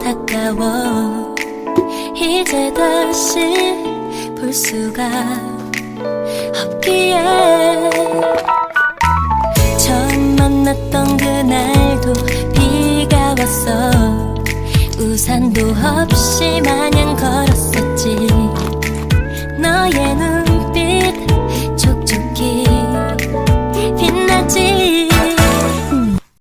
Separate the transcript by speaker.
Speaker 1: 안타까워. 이제 다시 볼 수가 없기에. 처음 만났던 그날도 비가 왔어. 우산도 없이 마냥 걸었었지. 너의